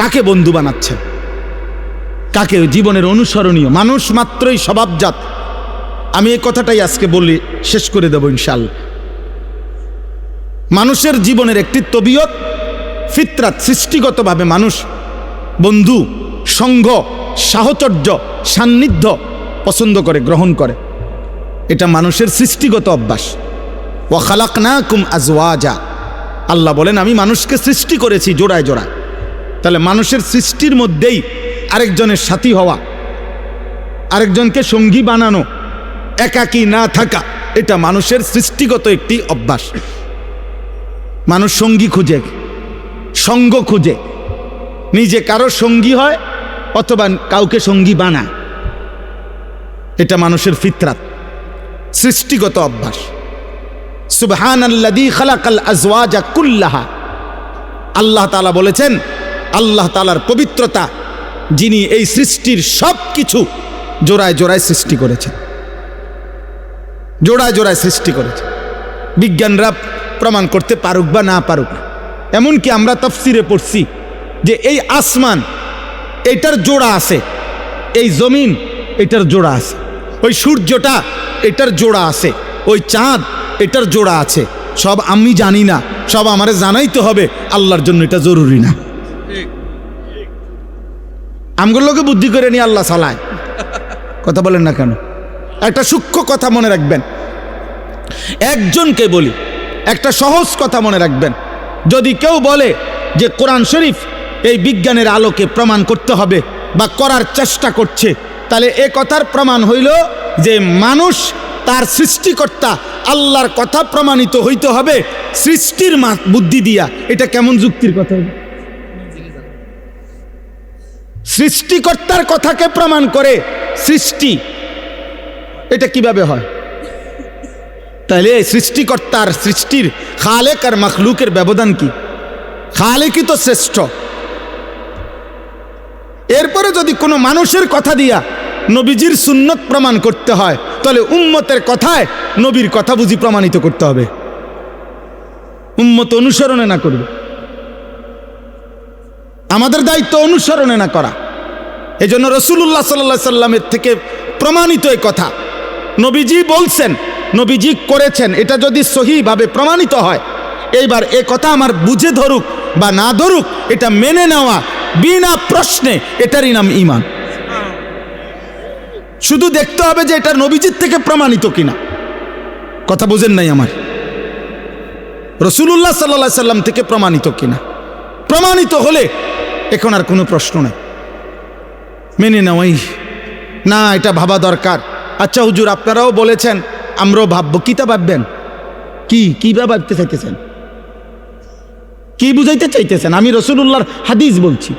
কাকে বন্ধু বানাচ্ছেন, কাকে জীবনের অনুসরণীয়? মানুষ মাত্রই স্বভাবজাত। আমি এই কথাটাই আজকে বলি, শেষ করে দেব ইনশাআল্লাহ। মানুষের জীবনের একটি তবিয়ত, ফিতরাত, সৃষ্টিগতভাবে মানুষ বন্ধু, সঙ্গ, সাহচর্য, সান্নিধ্য পছন্দ করে, গ্রহণ করে। এটা মানুষের সৃষ্টিগত অভ্যাস। ওয়া খালাকনাকুম আজওয়াজা, আল্লাহ বলেন আমি মানুষকে সৃষ্টি করেছি জোড়ায় জোড়ায়। তাহলে মানুষের সৃষ্টির মধ্যেই আরেকজনের সাথী হওয়া, আরেকজনকে সঙ্গী বানানো, একাকী না থাকা, এটা মানুষের সৃষ্টিগত একটি অভ্যাস। মানুষ সঙ্গী খুঁজে, সঙ্গ খুঁজে, নিজে কারো সঙ্গী হয় অথবা কাউকে সঙ্গী বানায়। এটা মানুষের ফিতরাত, সৃষ্টিগত অভ্যাস। সুবহানাল্লাযী খালাকাল আজওয়াজা কুল্লাহা, আল্লাহ তাআলা বলেছেন, আল্লাহ তাআলার পবিত্রতা, যিনি এই সৃষ্টির সব কিছু জোড়ায় জোড়ায় সৃষ্টি করেছেন, জোড়ায় জোড়ায় সৃষ্টি করেছেন। বিজ্ঞানরা প্রমাণ করতে পারুক বা না পারুক, এমনকি আমরা তাফসিরে পড়ছি যে এই আসমান এটার জোড়া আছে, এই জমিন এটার জোড়া আছে, ওই সূর্যটা এটার জোড়া আছে, ওই চাঁদ এটার জোড়া আছে। সব আমি জানি না, সব আমারে জানাইতে হবে, আল্লাহর জন্য এটা জরুরি না। আমগুলোকে বুদ্ধি করে নিয়ে আল্লাহ চালায়। কথা বলেন না কেন? একটা সূক্ষ্ম কথা মনে রাখবেন, একজনকে বলি, একটা সহজ কথা মনে রাখবেন। যদি কেউ বলে যে কোরআন শরীফ এই বিজ্ঞানের আলোকে প্রমাণ করতে হবে বা করার চেষ্টা করছে, তাহলে এ কথার প্রমাণ হইল যে মানুষ তার সৃষ্টিকর্তা আল্লাহর কথা প্রমাণিত হইতে হবে সৃষ্টির বুদ্ধি দিয়া। এটা কেমন যুক্তির কথা? সৃষ্টিকর্তার কথাকে প্রমাণ করে সৃষ্টি, এটা কিভাবে হয়? তাহলে সৃষ্টিকর্তার সৃষ্টির, খালেক আর মখলুকের ব্যবধান কি? খালেকই তো শ্রেষ্ঠ। এরপরে যদি কোনো মানুষের কথা দিয়া নবীজির সুন্নত প্রমাণ করতে হয়, তাহলে উম্মতের কথায় নবীর কথা বুঝি প্রমাণিত করতে হবে। উম্মত অনুসরণে না করবে, আমাদের দায়িত্ব অনুসরণে না করা। এই জন্য রাসূলুল্লাহ সাল্লাল্লাহু আলাইহি সাল্লামের থেকে প্রমাণিত এই কথা, নবীজি বলছেন, নবীজি করেছেন, এটা যদি সহিভাবে প্রমাণিত হয়, এইবার এ কথা আমার বুঝে ধরুক বা না ধরুক, এটা মেনে নেওয়া বিনা প্রশ্নে, এটারই নাম ঈমান। শুধু দেখতে হবে যে এটা নবীজির থেকে প্রমাণিত কিনা। কথা বুঝেন নাই আমার? রাসূলুল্লাহ সাল্লাল্লাহু আলাইহি সাল্লাম থেকে প্রমাণিত কিনা। প্রমাণিত হলে এখন আর কোনো প্রশ্ন নাই, মেনে নেওয়াই না, এটা ভাবা দরকার। আচ্ছা হুজুর, আপনারাও বলেছেন, আমরাও ভাববো। কিতা ভাববেন? কি ভাবতে চাইতেছেন? কি বুঝাইতে চাইতেছেন? আমি রাসূলুল্লাহর হাদিস বলছি,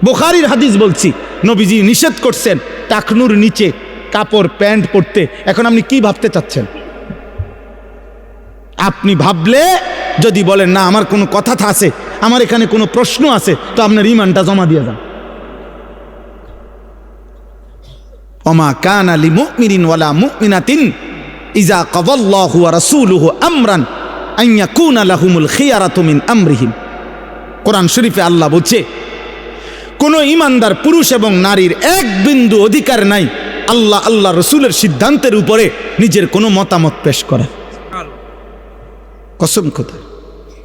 বুখারীর হাদিস বলছি। নবীজি নিষেধ করছেন টাকনুর নিচে কাপড় প্যান্ট পরতে। এখন আপনি কি ভাবতে চাচ্ছেন? আপনি ভাবলে যদি বলেন না আমার কোনো কথা আছে, আমার এখানে কোনো প্রশ্ন আছে, তো আপনার ঈমানটা জমা দিয়ে যান। ওমা কানা লিমুমিনিন ওয়ালা মুমিনাতিন ইযা কাযাল্লাহু ওয়া রাসূলুহু আমরান আন ইয়াকুনা লাহুমুল খিয়ারাতু মিন আমরিহিম। কোরআন শরীফে আল্লাহ বলছে, কোন ঈমানদার পুরুষ এবং নারীর এক বিন্দু অধিকার নাই আল্লাহ রসুলের সিদ্ধান্তের উপরে নিজের কোনো মতামত পেশ করা। কসম কথা,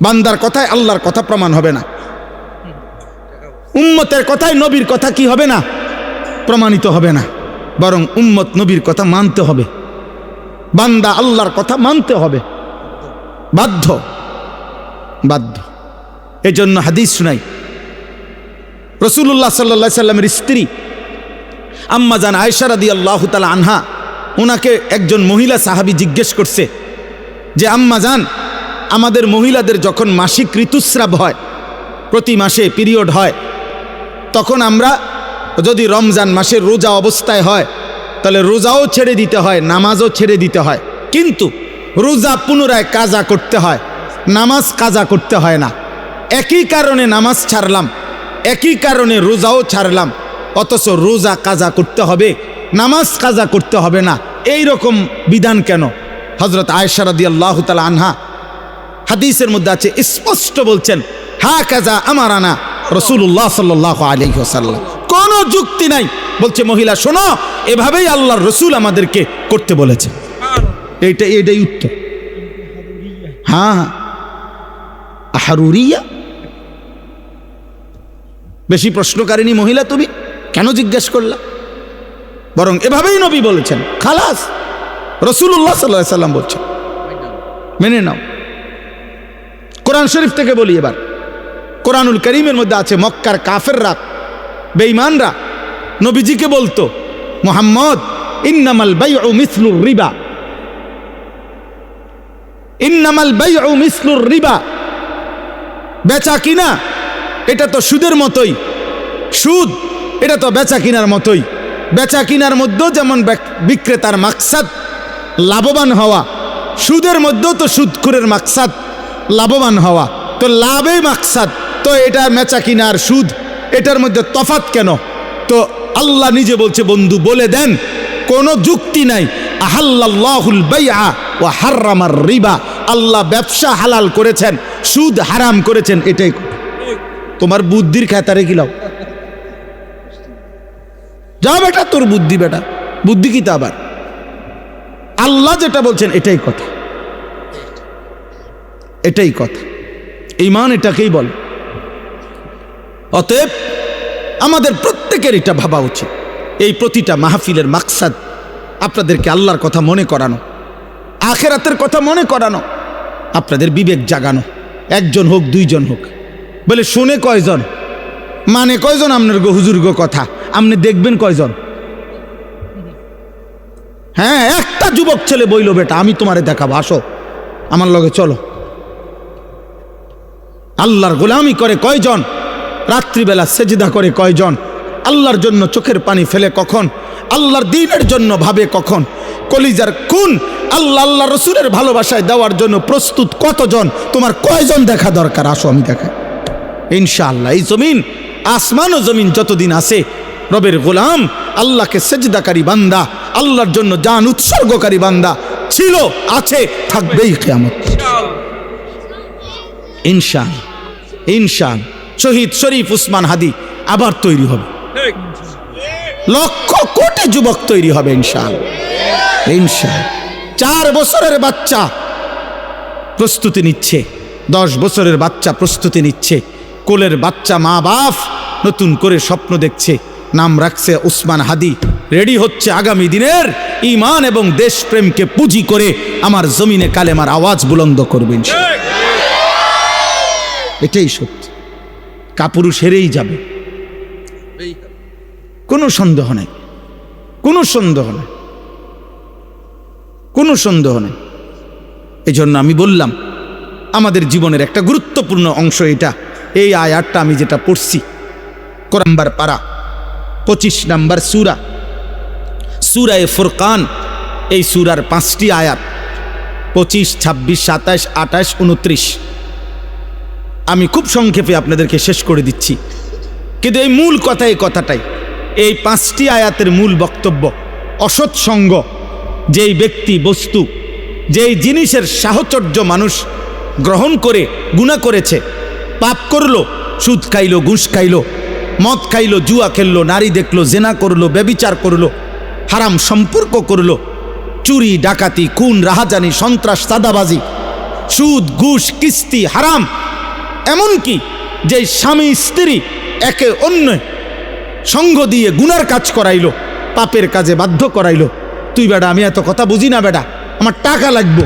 বান্দার কথায় আল্লাহর কথা প্রমাণ হবে না, উম্মতের কথায় নবীর কথা কি হবে না? প্রমাণিত হবে না, বরং উম্মত নবীর কথা মানতে হবে, বান্দা আল্লাহর কথা মানতে হবে, বাধ্য বাধ্য। এজন্য হাদিস শুনাই, রাসূলুল্লাহ সাল্লাল্লাহু আলাইহি সাল্লামের স্ত্রী আম্মা জান আয়েশা রাদিয়াল্লাহু তাআলা আনহা, ওনাকে একজন মহিলা সাহাবী জিজ্ঞেস করছে যে আম্মা জান, আমাদের মহিলাদের যখন মাসিক ঋতুস্রাব হয়, প্রতি মাসে পিরিয়ড হয়, তখন আমরা যদি রমজান মাসের রোজা অবস্থায় হয়, তাহলে রোজাও ছেড়ে দিতে হয়, নামাজও ছেড়ে দিতে হয়, কিন্তু রোজা পুনরায় কাজা করতে হয়, নামাজ কাজা করতে হয় না। একই কারণে নামাজ ছাড়লাম, একই কারণে রোজাও ছাড়লাম, অথচ রোজা কাজা করতে হবে, নামাজ কাজা করতে হবে না, এই রকম বিধান কেন? হযরত আয়েশা রাদিয়াল্লাহু তাআলা আনহা হাদিসের মধ্যে আছে, স্পষ্ট বলছেন, হা কাজা আমারানা রাসূলুল্লাহ সাল্লাল্লাহু আলাইহি ওয়াসাল্লাম। কোনো যুক্তি নাই। বলছে মহিলা শোনো, এভাবেই আল্লাহর রসুল আমাদেরকে করতে বলেছে। এইটাই উত্তর। হ্যাঁ, আহারুরিয়া। বেশি প্রশ্নকারিনী মহিলা তুমি, কেন জিজ্ঞেস করলা? বরং এভাবেই নবী বলেছেন, খালাস। রাসূলুল্লাহ সাল্লাল্লাহু আলাইহি ওয়াসাল্লাম বলছেন, মেনে নাও। কোরআন শরীফ থেকে বলি এবার। কোরআনুল কারীমের মধ্যে আছে, মক্কার কাফেররা, বেঈমানরা নবীজিকে বলতো, মুহাম্মদ ইন্নামাল বাইউ মিসলুর রিবা, ইন্নামাল বাইউ মিসলুর রিবা। বেচা কিনা এটা তো সুদের মতোই, সুদ এটা তো বেচা কিনার মতোই। বেচা কিনার মধ্যেও যেমন বিক্রেতার মাকসাদ লাভবান হওয়া, সুদের মধ্যেও তো সুদখোরের মাকসাদ লাভবান হওয়া। তো লাভেই মাকসাদ, তো এটা বেচা কিনার সুদ, এটার মধ্যে তফাৎ কেন? তো আল্লাহ নিজে বলছে, বন্ধু বলে দেন, কোনো যুক্তি নাই। আহাল্লাল্লাহুল বাইআ ওয়া হাররামার রিবা। আল্লাহ ব্যবসা হালাল করেছেন, সুদ হারাম করেছেন। এটাই তোমার বুদ্ধির খাতারে গিলাও। যা বেটা, তোর বুদ্ধি বেটা, বুদ্ধি কি তা আবার? আল্লাহ যেটা বলছেন এটাই কথা, এটাই কথা। ঈমান এটাকেই বলে। অতএব আমাদের প্রত্যেকের এটা ভাবা উচিত। এই প্রতিটা মাহফিলের মাকসাদ আপনাদেরকে আল্লাহর কথা মনে করানো, আখেরাতের কথা মনে করানো, আপনাদের বিবেক জাগানো। একজন হোক, দুইজন হোক, বলে শুনে কয়জন, মানে কয়জন আপনার গো হুজুর গো কথা, আপনি দেখবেন কয়জন? হ্যাঁ, একটা যুবক ছেলে বইল, বেটা আমি তোমারে দেখাবো, আসো আমার লগে চলো। আল্লাহর গোলামি করে কয়জন? রাত্রিবেলা সেজদা করে কয়জন? আল্লাহর জন্য চোখের পানি ফেলে কখন? আল্লাহর দ্বীনের জন্য ভাবে কখন? কলিজার খুন আল্লাহ আল্লাহ রসুলের ভালোবাসায় দেওয়ার জন্য প্রস্তুত কতজন? তোমার কয়জন দেখা দরকার? আসো আমি দেখাই। ইনশাআল্লাহ এই জমিন, আসমান ও জমিন যতদিন আছে, রবের গোলাম, আল্লাহকে সেজদাকারী বান্দা, আল্লাহর জন্য জান উৎসর্গকারী বান্দা ছিল, আছে, থাকবেই কিয়ামত। ইনশাআল্লাহ, ইনশাআল্লাহ। শহীদ শরীফ উসমান হাদি আবার তৈরি হবে, লক্ষ কোটি যুবক তৈরি হবে ইনশাআল্লাহ, ইনশাআল্লাহ। 4 বছরের বাচ্চা প্রস্তুতি নিচ্ছে, 10 বছরের বাচ্চা প্রস্তুতি নিচ্ছে, কোলের বাচ্চা মা বাপ নতুন করে স্বপ্ন দেখছে, নাম রাখছে উসমান হাদি। রেডি হচ্ছে আগামী দিনের ঈমান এবং দেশপ্রেমকে পুঁজি করে আমার জমিনে কালেমার আওয়াজ বুলন্দ করবে ইনশাআল্লাহ। এটাই সত্যি। কাপুরুষ হেরেই যাবে, কোনো সন্দেহ নেই, কোনো সন্দেহ নেই, কোনো সন্দেহ নেই। এই জন্য আমি বললাম, আমাদের জীবনের একটা গুরুত্বপূর্ণ অংশ এটা। এই আয়াতটা আমি যেটা পড়ছি, কোরআন পারা 25 নম্বর সূরা, সূরায়ে ফুরকান। এই সূরার 5টি আয়াত, 25, 26, 27, 28, 29। আমি খুব সংক্ষেপে আপনাদেরকে শেষ করে দিচ্ছি, কিন্তু এই মূল কথা, এই কথাটাই, এই 5টি আয়াতের মূল বক্তব্য। অসৎ সঙ্গ, যেই ব্যক্তি বস্তু, যেই জিনিসের সাহচর্য মানুষ গ্রহণ করে গুনাহ করেছে, পাপ করলো, সুদ খাইলো, ঘুষ খাইলো, মদ খাইলো, জুয়া খেললো, নারী দেখলো, জেনা করলো, ব্যভিচার করলো, হারাম সম্পর্ক করলো, চুরি ডাকাতি খুন রাহাজানি সন্ত্রাস চাঁদাবাজি সুদ ঘুষ কিস্তি হারাম, এমনকি যে স্বামী স্ত্রী একে অন্য সঙ্গ দিয়ে গুনার কাজ করাইলো, পাপের কাজে বাধ্য করাইলো। তুই বেটা আমি এত কথা বুঝি না, বেটা আমার টাকা লাগবো,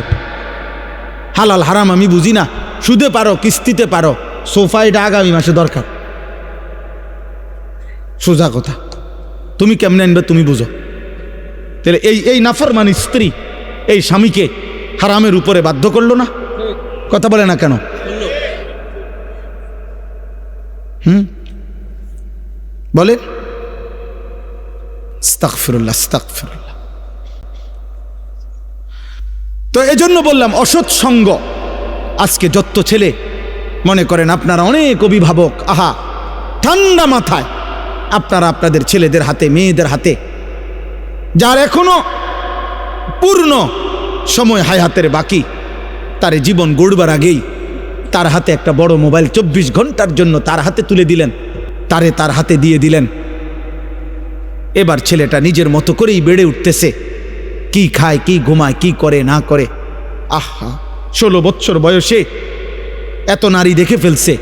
হালাল হারাম আমি বুঝি না, সুদে পারো কিস্তিতে পারো, সোফা এটা আগামী মাসে দরকার। সোজা কথা, তুমি কেমনে আনবে তুমি বুঝো। তাহলে এই নাফরমান স্ত্রী এই স্বামীকে হারামের উপরে বাধ্য করলো না? কথা বলে না কেন? বলে আস্তাগফিরুল্লাহ, আস্তাগফিরুল্লাহ। তো এজন্য বললাম অসৎ সঙ্গ। আজকে যত ছেলে মনে করেন, আপনারা অনেক অভিভাবক, আহা ঠান্ডা মাথায় আপনারা আপনাদের ছেলেদের হাতে মেয়েদের হাতে, যার এখনো পূর্ণ সময় হায়াতের বাকি, তার জীবন গড়বার আগেই তার হাতে একটা বড় মোবাইল 24 ঘন্টার জন্য তার হাতে তুলে দিলেন, তার হাতে দিয়ে দিলেন। এবার ছেলেটা নিজের মতো করেই বেড়ে উঠতেছে, কি খায়, কি ঘুমায়, কি করে না করে। আহা, 16 বছর বয়সে এত নারী দেখে ফেলছে,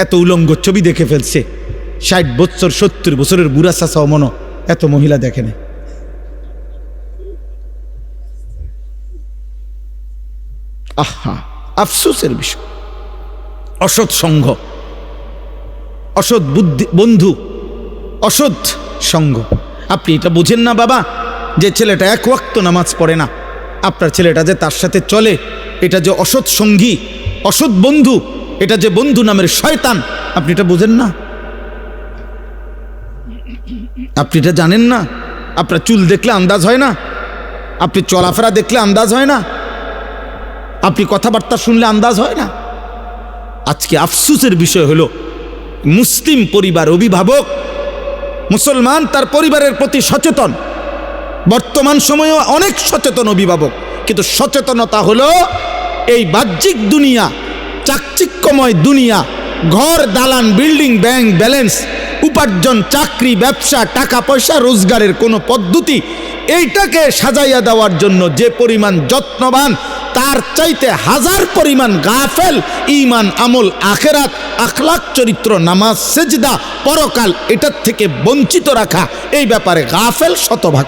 এত উলঙ্গ ছবি দেখে ফেলছে। 60 বছর 70 বছরের বুড়া চাচাও মনো এত মহিলা দেখে না। আহা, আফসোসের বিষয়। অসৎ সঙ্গ, অসৎ বুদ্ধি বন্ধু, অসৎ সঙ্গ। আপনি এটা বুঝেন না বাবা যে ছেলেটা এক ওয়াক্ত নামাজ পড়ে না, আপনার ছেলেটা যে তার সাথে চলে, এটা যে অসৎ সঙ্গী, অসৎ বন্ধু, এটা যে বন্ধু নামের শয়তান, আপনি এটা বুঝেন না? আপনি এটা জানেন না? আপনার চুল দেখলে আন্দাজ হয় না? আপনি চলাফেরা দেখলে আন্দাজ হয় না? আপনি কথাবার্তা শুনলে আন্দাজ হয় না? আজকে আফসোসের বিষয় হলো মুসলিম পরিবার, অভিভাবক মুসলমান তার পরিবারের প্রতি সচেতন, বর্তমান সময়ে অনেক সচেতন অভিভাবক, কিন্তু সচেতনতা হলো এই বাহ্যিক দুনিয়া, চাকচিক্যময় দুনিয়া, ঘর, দালান, বিল্ডিং, ব্যাংক ব্যালেন্স, উপার্জন, চাকরি, ব্যবসা, টাকা পয়সা রোজগারের কোনো পদ্ধতি, এইটাকে সাজাইয়া দেওয়ার জন্য যে পরিমাণ যত্নবান, তার চাইতে হাজার পরিমাণ গাফেল ঈমান, আমল, আখেরাত, আখলাক, চরিত্র, নামাজ, সেজদা, পরকাল, এটার থেকে বঞ্চিত রাখা, এই ব্যাপারে গাফেল শতভাগ।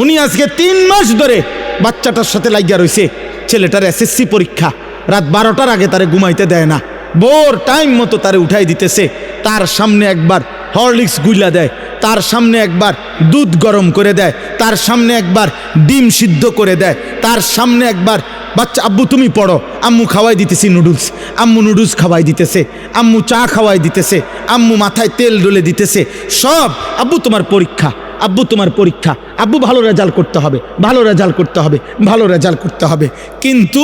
উনি আজকে 3 মাস ধরে বাচ্চাটার সাথে লাগিয়া রয়েছে। ছেলেটার SSC পরীক্ষা, রাত 12টার আগে তারে ঘুমাইতে দেয় না, বোর টাইম মতো তারে উঠাই দিতেছে। তার সামনে একবার হরলিক্স গুইলা দেয়, তার সামনে একবার দুধ গরম করে দেয়, তার সামনে একবার ডিম সিদ্ধ করে দেয়, তার সামনে একবার বাচ্চা আব্বু তুমি পড়ো, আম্মু খাওয়াই দিতেছি নুডলস, আম্মু নুডলস খাওয়াই দিতেছে, আম্মু চা খাওয়াই দিতেছে, আম্মু মাথায় তেল ডলে দিতেছে, সব আব্বু তোমার পরীক্ষা, আব্বু তোমার পরীক্ষা, আব্বু ভালো রেজাল্ট করতে হবে, ভালো রেজাল্ট করতে হবে, ভালো রেজাল্ট করতে হবে। কিন্তু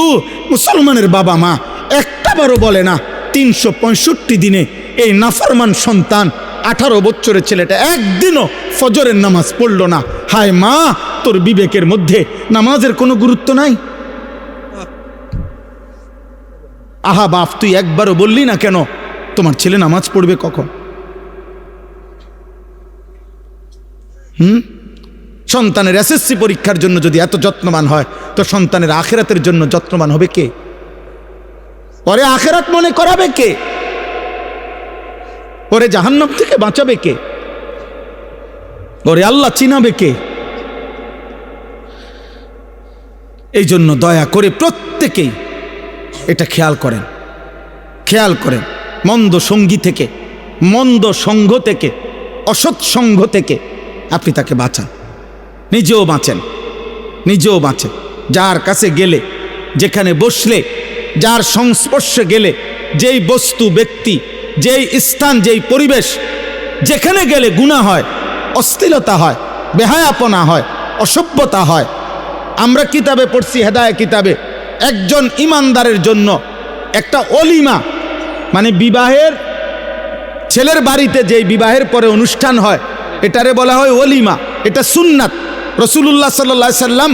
মুসলমানের বাবা মা একটাবারও বলে না 365 দিনে এই নাফরমান সন্তান 18 বছরের ছেলেটা একদিনও ফজরের নামাজ পড়ল না। হায় মা, তোর বিবেকের মধ্যে নামাজের কোনো গুরুত্ব নাই? আহা বাপ, তুই একবারও বললি না কেন তোমার ছেলে নামাজ পড়বে কখন? সন্তানের SSC পরীক্ষার জন্য যদি এত যত্নবান হয়, তো সন্তানের আখেরাতের জন্য যত্নবান হবে কে? ওরে আখেরাত মনে করাবে কে? ওরে জাহান্নাম থেকে বাঁচাবে কে? ওরে আল্লাহ চিনাবে কে? এই জন্য দয়া করে প্রত্যেকেই এটা খেয়াল করেন, খেয়াল করেন। মন্দ সঙ্গী থেকে, মন্দ সঙ্গ থেকে, অসৎ সঙ্গ থেকে আপনি তাকে বাঁচান, নিজেও বাঁচেন, নিজেও বাঁচেন। যার কাছে গেলে, যেখানে বসলে, যার সংস্পর্শে গেলে, যেই বস্তু, ব্যক্তি, যেই স্থান, যেই পরিবেশ, যেখানে গেলে গুনাহ হয়, অশ্লীলতা হয়, বেহায়াপনা হয়, অসভ্যতা হয়। আমরা কিতাবে পড়ছি, হেদায়েত কিতাবে, একজন ইমানদারের জন্য একটা অলিমা, মানে বিবাহের, ছেলের বাড়িতে যেই বিবাহের পরে অনুষ্ঠান হয়, এটারে বলা হয় অলিমা। এটা সুন্নাত। রাসূলুল্লাহ সাল্লাল্লাহু আলাইহি সাল্লাম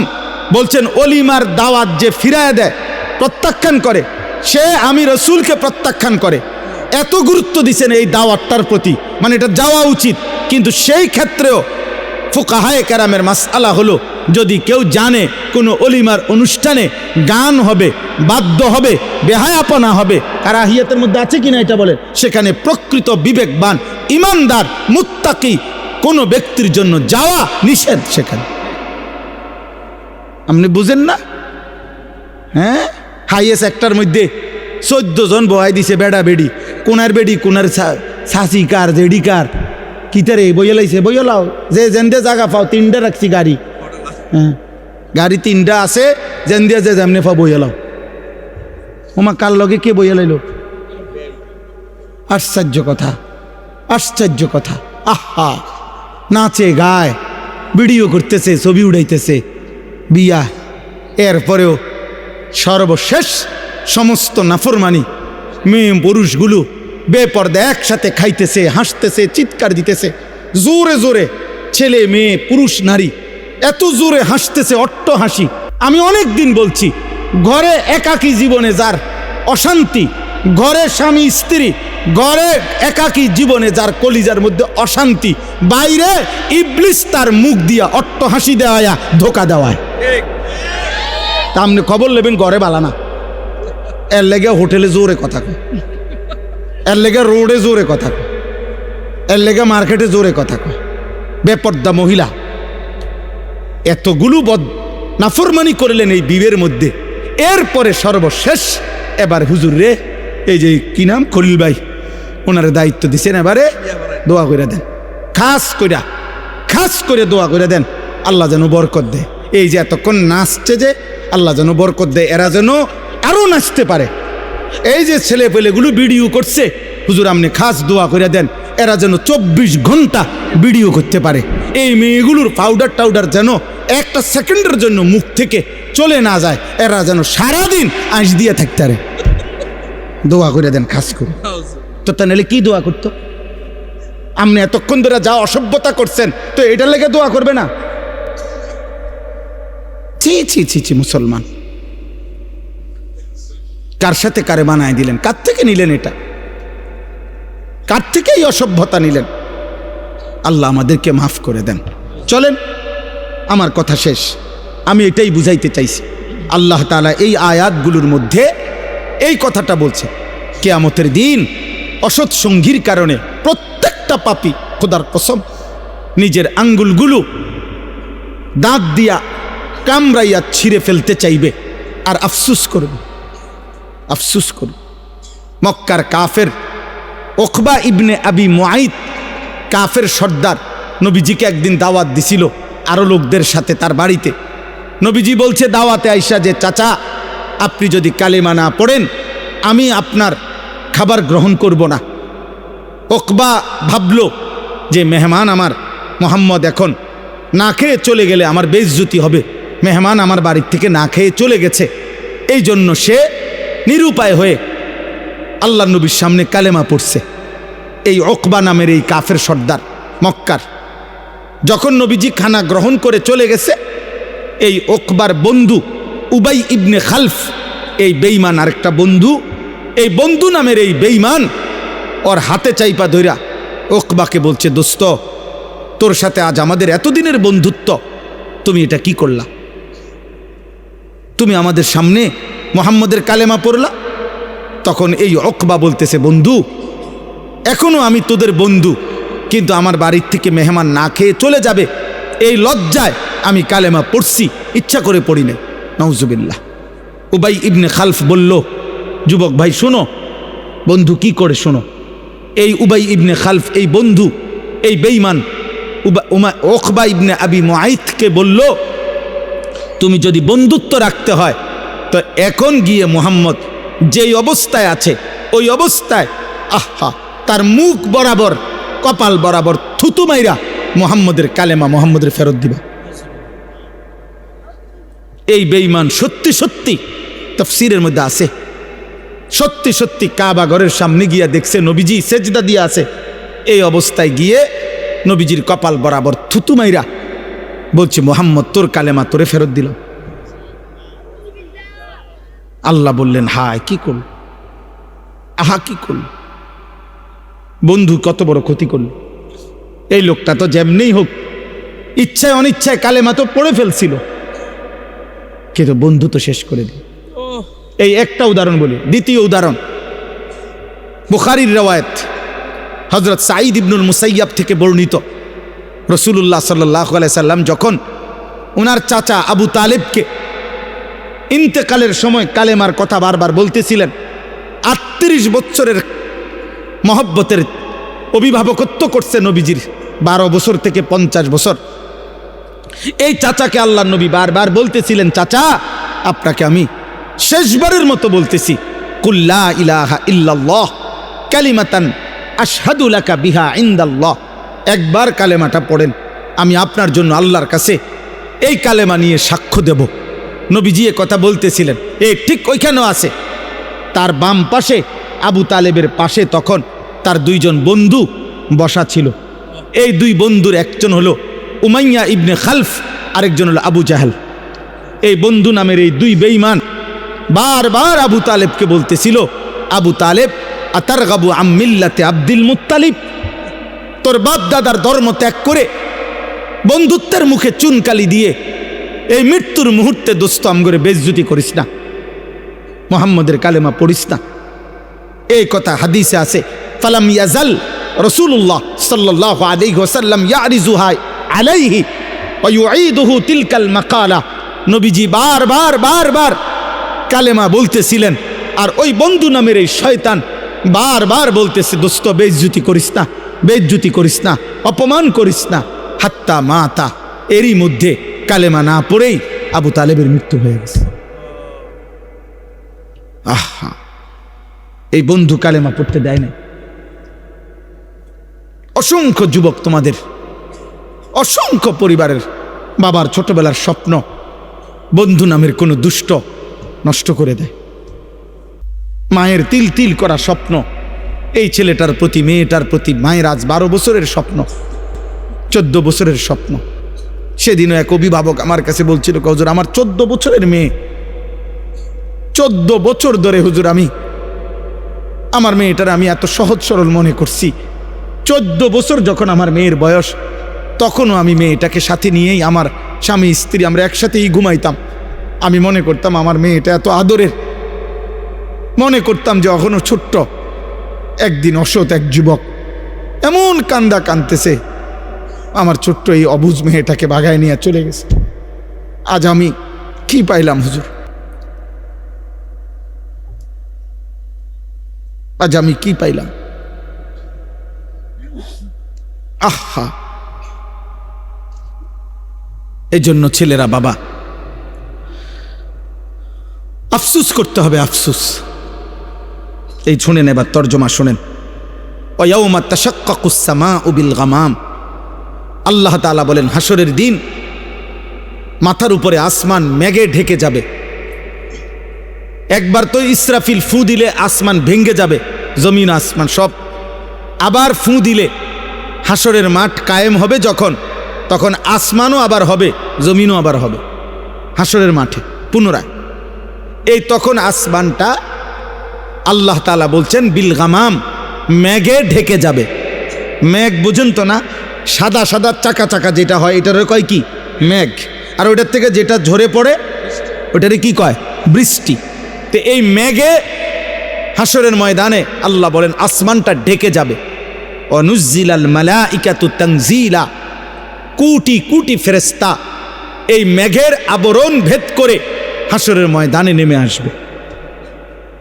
বলছেন, অলিমার দাওয়াত যে ফিরায় দেয়, প্রত্যাখ্যান করে, সে আমি রসুলকে প্রত্যাখ্যান করে। এত গুরুত্ব দিচ্ছেন এই দাওয়াতটার প্রতি, মানে এটা যাওয়া উচিত। কিন্তু সেই ক্ষেত্রেও ফুকাহায়ে কেরামের মাসআলা হলো, যদি কেউ জানে কোনো অলিমার অনুষ্ঠানে গান হবে, বাদ্য হবে, বেহায়াপনা হবে, কারাহিয়াতের মধ্যে আছে কিনা এটা বলেন, সেখানে প্রকৃত বিবেকবান, ইমানদার, মুত্তাকি কোনো ব্যক্তির জন্য যাওয়া নিষেধ। সেখানে আপনি বুঝেন না? হ্যাঁ, হাইয়েস্ট একটার মধ্যে 14 জন বহাই দিছে, বেড়া বেড়ি, কোনার বেড়ি কোনার সাসি কার, জেডি কার, কিতারে বইলাইছে, বইলাও যে যেন্দে জায়গা পাও, 3টা রাখছি গাড়ি, হ্যাঁ গাড়ি 3টা আছে, যেন্দে যে যেমনে পাও বইলাও। ওমা কার লগে কে বইলাইল? আশ্চর্য কথা, আশ্চর্য কথা। আহা, নাচে গায়, ভিডিও করতেছে, ছবি উড়াইতেছে, বিয়া। এরপরেও সর্বশেষ সমস্ত নাফরমানি, মেয়ে পুরুষগুলো বেপর্দা একসাথে খাইতেছে, হাসতেছে, চিৎকার দিতেছে, জোরে জোরে, ছেলে মেয়ে পুরুষ নারী এত জোরে হাসতেছে, অট্ট হাসি। আমি অনেক দিন বলছি, ঘরে একাকী জীবনে যার অশান্তি, ঘরে স্বামী স্ত্রী, ঘরে একাকী জীবনে যার কলিজার মধ্যে অশান্তি, বাইরে ইবলিস তার মুখ দিয়া অট্ট হাসি দেওয়া, ধোকা দেওয়ায়। তা আপনি খবর নেবেন ঘরে বালানা, এর লেগে হোটেলে জোরে কথা কয়, এর লেগে রোডে জোরে কথা কয়, এর লেগে মার্কেটে জোরে কথা কয়। বেপর্দা মহিলা এতগুলো নাফরমানি করলেন এই বিবের মধ্যে। এরপরে সর্বশেষ এবার হুজুর রে, এই যে কি নাম খলিল ভাই, ওনারে দায়িত্ব দিছেন, এবারে দোয়া করে দেন, খাস করে দোয়া করে দেন, আল্লাহ যেন বরকত দেয়। এই যে এতক্ষণ নাচছে, যে আল্লাহ যেন বরকত দেয়, এরা যেন আরো নাচতে পারে। এই যে ছেলে পেলেগুলো ভিডিও করছে, হুজুর আপনি খাস দোয়া করে দেন, এরা যেন 24 ঘন্টা ভিডিও করতে পারে। এই মেয়েগুলোর পাউডার টাউডার যেন একটা সেকেন্ডের জন্য মুখ থেকে চলে না যায়, এরা যেন সারাদিন আঁশ দিয়ে থাকতে পারে। দোয়া করে দেন খাস করে। তো তা নাহলে কি দোয়া করতো? আপনি এতক্ষণ ধরে যা অসভ্যতা করছেন, তো এটার লেগে দোয়া করবে না? ছি ছি ছি ছি, মুসলমান কার সাথে কারে বানায় দিলেন? কার থেকে নিলেন এটা? কার থেকে এই অসভ্যতা নিলেন? আল্লাহ আমাদেরকে মাফ করে দেন। চলেন, আমার কথা শেষ। আমি এটাই বুঝাইতে চাইছি, আল্লাহ তাআলা এই আয়াতগুলোর মধ্যে এই কথাটা বলছে, কিয়ামতের দিন অসৎ সঙ্গীর কারণে প্রত্যেকটা পাপী, খোদার কসম, নিজের আঙ্গুলগুলো দাঁত দিয়া কামড়াইয়া ছিঁড়ে ফেলতে চাইবে আর আফসুস করবে। মক্কার কাফের উকবা ইবনে আবি মুআইত, কাফের সর্দার, নবীজিকে একদিন দাওয়াত দিছিল আরো লোকদের সাথে তার বাড়িতে। নবীজি বলছে দাওয়াতে আইসা যে, চাচা আপনি যদি কালেমা না পড়েন আমি আপনার খাবার গ্রহণ করব না। উকবা ভাবল যে মেহমান আমার মুহাম্মদ এখন না খেয়ে চলে গেলে আমার বেইজ্জতি হবে, মেহমান আমার বাড়ির থেকে না খেয়ে চলে গেছে। এই জন্য সে নিরুপায় হয়ে আল্লাহ নবীর সামনে কালেমা পড়ছে। এই উকবা নামের এই কাফের সর্দার মক্কার, যখন নবীজি খানা গ্রহণ করে চলে গেছে, এই উকবার বন্ধু উবাই ইবনে খালফ, এই বেঈমান আরেকটা বন্ধু, এই বন্ধু নামের এই বেঈমান ওর হাতে চাইপা ধইরা উকবাকে বলছে, দোস্ত তোর সাথে আজ আমাদের এতদিনের বন্ধুত্ব, তুমি এটা কি করলা? তুমি আমাদের সামনে মুহাম্মদের কালেমা পড়লা। তখন এই উকবা বলতেছে, বন্ধু এখনো আমি তোদের বন্ধু, কিন্তু আমার বাড়ির থেকে মেহমান না খেয়ে চলে যাবে, এই লজ্জায় আমি কালেমা পড়ছি, ইচ্ছা করে পড়ি নাই। নাউজুবিল্লাহ। উবাই ইবনে খালফ বলল, যুবক ভাই শোনো, বন্ধু কি করে শোনো। এই উবাই ইবনে খালফ, এই বন্ধু, এই বেঈমান উকবা ইবনে আবি মুআইতকে বলল, তুমি যদি বন্ধুত্ব রাখতে হয় তো এখন গিয়ে মুহাম্মদ যেই অবস্থায় আছে ওই অবস্থায় আহা তার মুখ বরাবর, কপাল বরাবর থুতু মাইরা মুহাম্মদের কালেমা মুহাম্মদের ফেরত দিবা। এই বেঈমান সত্যি সত্যি, তাফসীরের মধ্যে আছে, সত্যি সত্যি কাবা ঘরের সামনে গিয়া দেখছে নবীজি সেজদা দিয়ে আছে। এই অবস্থায় গিয়ে নবীজির কপাল বরাবর থুতু মাইরা বলছে, মুহাম্মদ তোর কালেমা তোরে ফেরত দিল। আল্লাহ বললেন, হায় কি করল, আহা কি করল, বন্ধু কত বড় ক্ষতি করল। এই লোকটা তো যেমনিই হোক ইচ্ছায় অনিচ্ছায় কালেমা তো পড়ে ফেলছিল, কিন্তু বন্ধু তো শেষ করে দিল। এই একটা উদাহরণ বলি। দ্বিতীয় উদাহরণ বুখারীর রওয়ায়াত, হযরত সাঈদ ইবনুল মুসাইয়াব থেকে বর্ণিত, রাসূলুল্লাহ সাল্লাল্লাহু আলাইহি সাল্লাম যখন ওনার চাচা আবু তালেবকে ইন্তেকালের সময় কালেমার কথা বারবার বলতেছিলেন, 38 বছরের মহব্বতের অভিভাবকত্ব করছে নবীজির, 12 বছর থেকে 50 বছর। এই চাচাকে আল্লাহ নবী বারবার বলতেছিলেন, চাচা আপনাকে আমি শেষবারের মতো বলতেছি, কুল্লা ইলাহা ইল্লাল্লাহ কালিমাতান আশহাদু লাকা বিহা ইনদাল্লাহ, একবার কালেমাটা পড়েন, আমি আপনার জন্য আল্লাহর কাছে এই কালেমা নিয়ে সাক্ষ্য দেব। নবীজি এ কথা বলতেছিলেন, এই ঠিক ওইখানেও আছে। তার বাম পাশে আবু তালেবের পাশে তখন তার 2 জন বন্ধু বসা ছিল। এই 2 বন্ধুর একজন হলো উমাইয়া ইবনে খালফ আরেকজন হলো আবু জাহেল। এই বন্ধু নামের এই দুই বেঈমান বারবার আবু তালেবকে বলতেছিল, আবু তালেব আতারগাবু আম মিল্লাতে আব্দুল মুত্তালিব, তোর বাপ দাদার ধর্ম ত্যাগ করে বন্ধুত্বের মুখে চুনকালি দিয়ে এই মৃত্যুর মুহূর্তে দোস্ত আমগরে বেইজ্জতি করিস না, মুহাম্মদের কালেমা পড়িস না। এই কথা হাদিসে আছে। ফালাম ইয়াজাল রাসূলুল্লাহ সাল্লাল্লাহু আলাইহি ওয়াসাল্লাম ইয়ারিজুহা আলাইহি ওয়া ইউঈদুহু তিলকাল মাকালা, নবীজি বারবার বারবার কালেমা বলতেছিলেন, আর ওই বন্ধু নামের এই শয়তান বারবার বলতেছে, দোস্ত বেইজ্জতি করিস না, বেইজ্জতি করিস না, অপমান করিস না। হাত্তা মাতা, এরই মধ্যে কালেমা না পড়েই আবু তালেবের মৃত্যু হয়ে গেছে। আহা, এই বন্ধু কালেমা পড়তে দেয় না। অসংখ্য যুবক, তোমাদের অসংখ্য পরিবারের বাবার ছোটবেলার স্বপ্ন বন্ধু নামের কোনো দুষ্ট নষ্ট করে দেয়। মায়ের তিল তিল করা স্বপ্ন, এই ছেলেটার প্রতি মেয়েটার প্রতি মায়ের আজ 12 বছরের স্বপ্ন, 14 বছরের স্বপ্ন। সেদিনও এক অভিভাবক আমার কাছে বলছিল, হুজুর আমার 14 বছরের মেয়ে, 14 বছর ধরে হুজুর আমার মেয়েটার আমি এত সহজ সরল মনে করছি। 14 বছর যখন আমার মেয়ের বয়স, তখনও আমি মেয়েটাকে সাথে নিয়েই, আমার স্বামী স্ত্রী আমরা একসাথেই ঘুমাইতাম। আমি মনে করতাম আমার মেয়েটা এত আদরের, মনে করতাম যে এখনো ছোট্ট। একদিন অসৎ এক যুবক এমন কান্দা কাঁদতেছে, আমার ছোট্ট এই অবুঝ মেয়েটাকে বাগায় নিয়ে চলে গেছে। আজ আমি কি পাইলাম হুজুর, আজ আমি কি পাইলাম? আহা, এই জন্য ছেলেরা বাবা আফসুস করতে হবে, আফসুস। এই শুনেন, এবার তর্জমা শোনেন। ওয়ায়াউমা তাশাক্কাকুস সামাউ বিল গামাম, আল্লাহ তাআলা বলেন হাসরের দিন মাথার উপরে আসমান মেঘে ঢেকে যাবে। একবার তো ইসরাফিল ফু দিলে আসমান ভেঙ্গে যাবে, জমিন আসমান সব। আবার ফু দিলে হাসরের মাঠ কায়েম হবে যখন, তখন আসমানও আবার হবে, জমিনও আবার হবে হাসরের মাঠে পুনরায়। এই তখন আসমানটা আল্লাহ তাআলা বলছেন বিল গামাম, মেঘে ঢেকে যাবে। মেঘ বুঝেন তো না, সাদা সাদা চাকা চাকা যেটা হয় এটারে কয় কি? মেঘ। আর ওটার থেকে যেটা ঝরে পড়ে ওটারে কি কয়? বৃষ্টি। তো এই মেঘে হাসরের ময়দানে আল্লাহ বলেন আসমানটা ঢেকে যাবে। অনুজ্জিলাল মালাইকাতু তানজিলা, কোটি কোটি ফেরেশতা এই মেঘের আবরণ ভেদ করে হাসরের ময়দানে নেমে আসবে।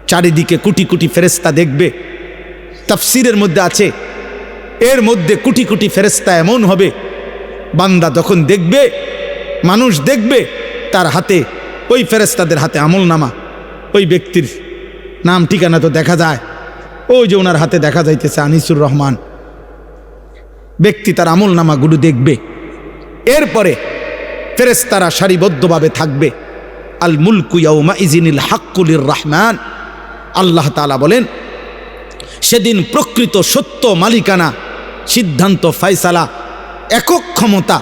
চারিদিকে কোটি কোটি ফেরেশতা দেখবে। তাফসীরের মধ্যে আছে এর মধ্যে কোটি কোটি ফেরেশতা এমন হবে, বান্দা যখন দেখবে, মানুষ দেখবে, তার হাতে, ওই ফেরেশতাদের হাতে আমলনামা, ওই ব্যক্তির নাম ঠিকানা তো দেখা যায়, ওই যে ওনার হাতে দেখা যাইতেছে আনিসুর রহমান, ব্যক্তি তার আমলনামাগুলো দেখবে। এরপরে ফেরেশতারা সারিবদ্ধভাবে থাকবে। আল মুলকু ইয়াউমা ইজিনিল হাক্কু লির রহমান, আল্লাহ তাআলা বলেন সেদিন প্রকৃত সত্য মালিকানা, সিদ্ধান্ত, ফয়সালা, একক ক্ষমতা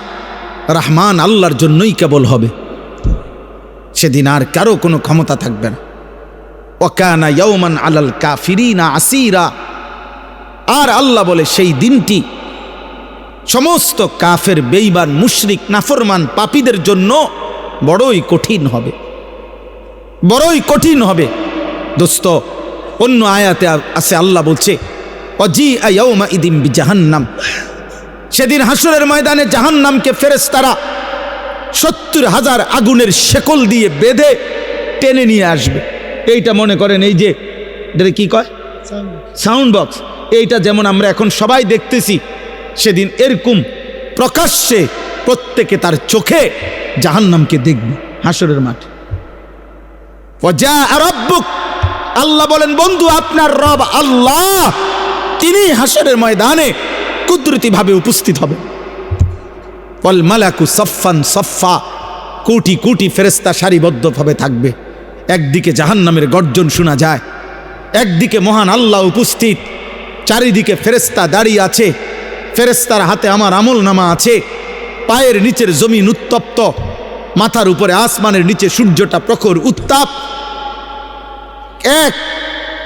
রহমান আল্লাহর জন্যই কেবল হবে। সেদিন আর কারো কোনো ক্ষমতা থাকবে না। ওয়াকানা ইয়াউমান আলাল কাফিরিনা আসিরা, আর আল্লাহ বলে সেই দিনটি সমস্ত কাফের, বেঈমান, মুশরিক, নাফরমান, পাপীদের জন্য বড়ই কঠিন হবে, বড়ই কঠিন হবে। দোস্ত, অন্য আয়াতে আছে আল্লাহ বলছে ওয়াজিআ ইয়াউমা ইদিন বিজাহান্নাম, সেদিন হাসরের ময়দানে জাহান্নামকে ফেরেশতারা 70,000 আগুনের শেকল দিয়ে বেঁধে টেনে নিয়ে আসবে। এইটা মনে করেন এই যে এটা কি কয় সাউন্ড বক্স, এইটা যেমন আমরা এখন সবাই দেখতেছি, সেদিন এরকম প্রকাশ্যে প্রত্যেকে তার চোখে জাহান্নামকে দেখবে হাসরের মাঠে। ওয়াজাআ রাব্বুক, আল্লাহ বলেন বন্ধু আপনার রব আল্লাহ তিনি হাসরের ময়দানে কুদরতিভাবে উপস্থিত হবে। ওয়াল মালাকু সাফফান সাফফা, কোটি কোটি ফেরেশতা সারিবদ্ধভাবে থাকবে। একদিকে জাহান্নামের গর্জন শোনা যায়, একদিকে মহান আল্লাহ উপস্থিত, চারিদিকে ফেরেশতা দাঁড়িয়ে আছে, ফেরেশতার হাতে আমার আমলনামা আছে। পায়ের নিচের জমিন উত্তপ্ত, মাথার উপরে আসমানের নিচে সূর্যটা প্রখর উত্তাপ। এক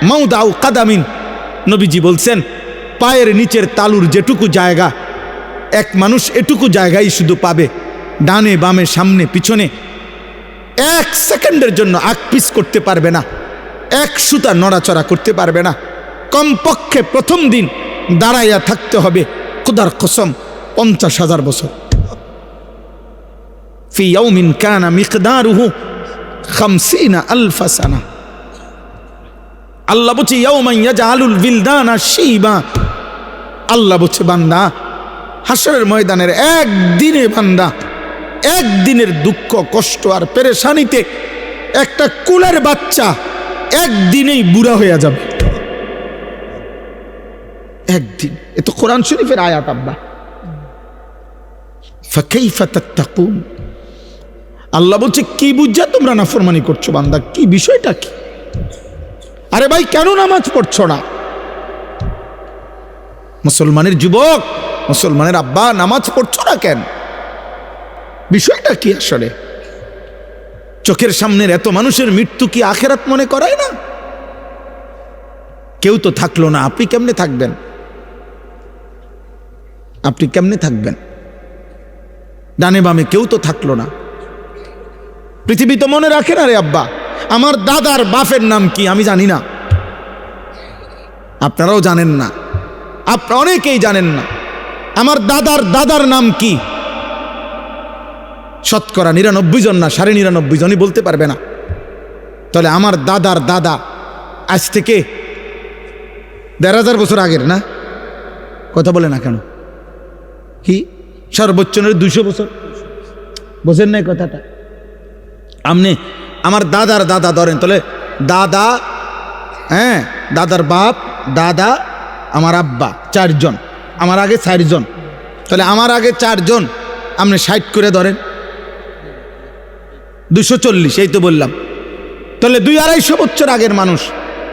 মাউদাউ কাদামিন, নবীজি বলছেন পায়ের নিচের তালুর যেটুকু জায়গা, এক মানুষ এটুকু জায়গায় শুধু পাবে, ডানে বামে সামনে পিছনে। এক সেকেন্ডের জন্য আকপিস করতে পারবে না, এক সুতা নড়াচড়া করতে পারবে না। কমপক্ষে প্রথম দিন দাঁড়াইয়া থাকতে হবে খোদার কসম 50,000 বছর। ফি ইয়াউমিন কানা মিকদারুহু 50,000 সানা। আল্লাহ বলছে ইয়াউমান ইয়াজআলুল বিলদানা শিবা। আল্লাহ বলছে বান্দা হাসরের ময়দানের একদিনে বান্দা একদিনের দুঃখ কষ্ট আর পেরেশানিতে একটা কুলের বাচ্চা একদিনেই বুড়া হয়ে যাবে। একদিন। এ তো কোরআন শরীফের আয়াত আব্বা। ফাকাইফা তাত্তাকুন। আল্লাহ বলছে কি বুঝা তোমরা নাফরমানি করছো বান্দা, কি বিষয়টা কি? আরে ভাই কেন নামাজ পড়ছো না? মুসলমানের যুবক, মুসলমানের আব্বা নামাজ পড়ছো না কেন? বিষয়টা কি আসলে? চোখের সামনের এত মানুষের মৃত্যু কি আখেরাত মনে করায় না? কেউ তো থাকলো না, আপনি কেমনে থাকবেন? আপনি কেমনে থাকবেন? ডানে বামে কেউ তো থাকলো না। পৃথিবী তো মনে রাখে না রে আব্বা। আমার দাদার বাপের নাম কি আমি জানি না, আপনারাও জানেন না, আপনারা অনেকেই জানেন না। আমার দাদার দাদার নাম কি শতকরা 99 জন না 99.5 জনই বলতে পারবে না। তাহলে আমার দাদার দাদা আজ থেকে 1,500 বছর আগের না? কথা বলে না কেন? কি সর্বোচ্চ 200 বছর? বোঝেন নাই কথাটা? আপনি আমার দাদার দাদা ধরেন, তাহলে দাদা, হ্যাঁ দাদার বাপ, দাদা, আমার আব্বা, 4 জন। আমার আগে 4 জন, তাহলে আমার আগে 4 জন, আপনি 60 করে ধরেন, 240। এই তো বললাম। তাহলে 200-250 বছর আগের মানুষ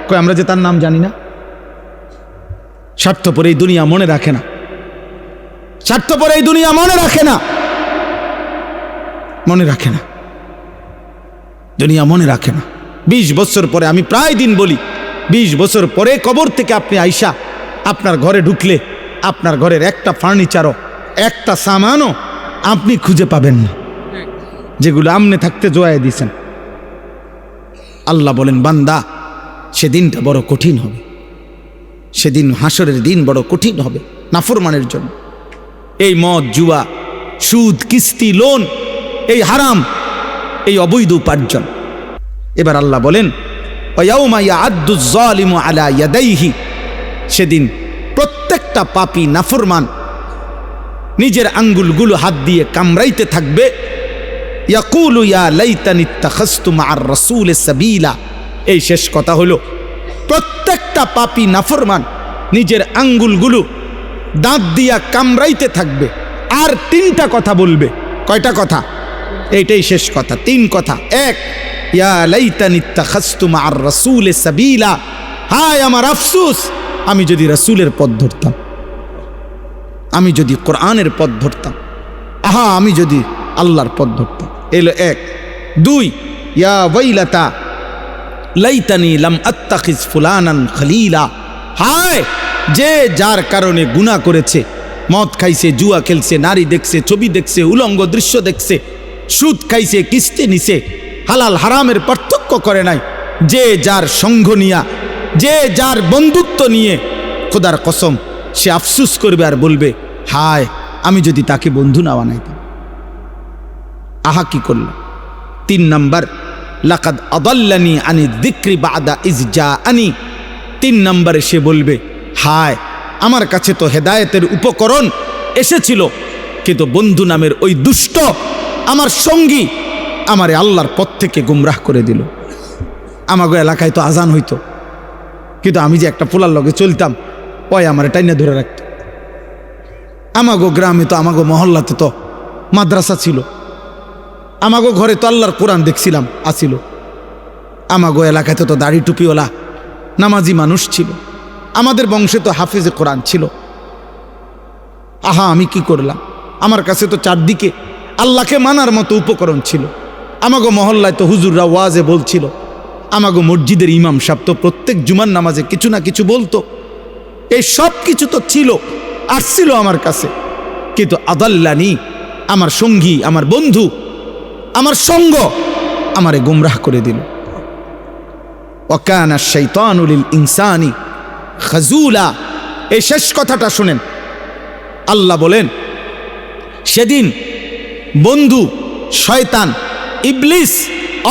কই আমরা যে তার নাম জানি না? স্বার্থপর এই দুনিয়া মনে রাখে না, স্বার্থপর এই দুনিয়া মনে রাখে না, মনে রাখে না, দুনিয়া মনে রাখে না। 20 বছর পরে, আমি প্রায় দিন বলি, 20 বছর পরে কবর থেকে আপনি আইসা আপনার ঘরে ঢুকলে আপনার ঘরের একটা ফার্নিচারও একটা সামানও আপনি খুঁজে পাবেন না, যেগুলো আমনে থাকতে জোয়াই দিয়েছেন। আল্লাহ বলেন বান্দা সেদিনটা বড় কঠিন হবে, সেদিন হাসরের দিন বড় কঠিন হবে নাফরমানের জন্য। এই মদ, জুয়া, সুদ, কিস্তি, লোন, এই হারাম, এই অবৈধ উপার্জন। এবার আল্লাহ বলেন ওয়ায়াউমা ইয়াআদ্দু যালিমু আলা ইয়াদাইহি, সেদিন প্রত্যেকটা পাপী নাফরমান নিজের আঙ্গুলগুলো হাত দিয়ে কামড়াইতে থাকবে। ইয়াকুলু ইয়া লাইতানি ইত্তাখাযতু মা'আর রাসূলি সাবিলা। এই শেষ কথা হলো প্রত্যেকটা পাপী নাফরমান নিজের আঙ্গুলগুলো দাঁত দিয়া কামড়াইতে থাকবে আর 3টা কথা বলবে। কয়টা কথা? এইটাই শেষ কথা, 3 কথা। 1 ইয়া লাইতানি ইত্তাখাযতু মা'আর রাসূলি সাবিলা, হায় আমার আফসোস আমি যদি রাসূলের পথ ধরতাম, আমি যদি কোরআনের পথ ধরতাম, আহা আমি যদি আল্লাহর পথ ধরতাম। এলো 1। 2 ইয়া ওয়াইলাতা লাইতানি লাম আত্তাখিজ ফুলানান খলিলা, হায় যে যার কারণে গুনাহ করেছে, মদ খাইছে, জুয়া খেলছে, নারী দেখছে, ছবি দেখছে, উলঙ্গ দৃশ্য দেখছে, সুদ খাইছে, কিস্তি নিছে, হালাল হারামের পার্থক্য করে নাই, যে যার সঙ্গ নিয়া, যে যার বন্ধুত্ব নিয়ে, খোদার কসম সে আফসুস করবে আর বলবে হায় আমি যদি তাকে বন্ধু না বানাইতাম। আহা কি করল? 3 নাম্বার লাকাদ আদাল্লানি আনি যিকরি বাদা ইজ জাআনি। 3 নম্বরে সে বলবে হায় আমার কাছে তো হেদায়েতের উপকরণ এসেছিল, কিন্তু বন্ধু নামের ওই দুষ্ট আমার সঙ্গী আমারে আল্লাহর পথ থেকে গুমরাহ করে দিল। আমাগো এলাকায় তো আজান হইতো, কিন্তু আমি যে একটা পোলার লগে চলতাম ওই আমার টাইনে ধরে রাখত। আমাগো গ্রামে তো, আমাগো মহল্লাতে তো মাদ্রাসা ছিল, আমাগো ঘরে তো আল্লাহর কোরআন দেখছিলাম আসিল, আমাগো এলাকাতে তো দাড়ি টুপিওয়ালা নামাজি মানুষ ছিল, আমাদের বংশে তো হাফিজে কোরআন ছিল। আহা আমি কি করলাম? আমার কাছে তো চারদিকে আল্লাহকে মানার মতো উপকরণ ছিল। আমাগো মহল্লায় তো হুজুররা ওয়াজে বলছিল, আমাগো মসজিদের ইমাম সাহেব তো প্রত্যেক জুমার নামাজে কিছু না কিছু বলতো। এই সব কিছু তো ছিল, আসছিল আমার কাছে, কিন্তু আদাল্লানি, আমার সঙ্গী, আমার বন্ধু, আমার সঙ্গ আমারে গুমরাহ করে দিল। ওয়াকানা শাইতানু লিল ইনসানি খাজুলা। এই শেষ কথাটা শুনেন, আল্লাহ বলেন সেদিন বন্ধু শয়তান, ইবলিস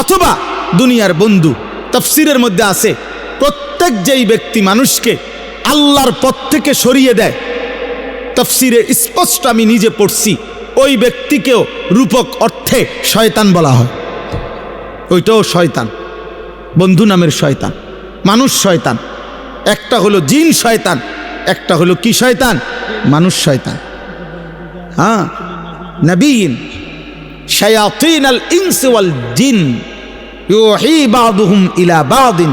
অথবা দুনিয়ার বন্ধু, তাফসীরের মধ্যে আছে প্রত্যেক যেই ব্যক্তি মানুষকে আল্লাহর পথ থেকে সরিয়ে দেয়, তাফসীরে স্পষ্ট আমি নিজে পড়ছি, ওই ব্যক্তিকেও রূপক অর্থে শয়তান বলা হয়। ওইটাও শয়তান, বন্ধু নামের শয়তান, মানুষ শয়তান। একটা হলো জিন শয়তান, একটা হলো কি শয়তান? মানুষ শয়তান। হ্যাঁ, নবীন শায়াতিনাল ইনসি ওয়াল জিন ইউহি বাদুহুম ইলা বাদিন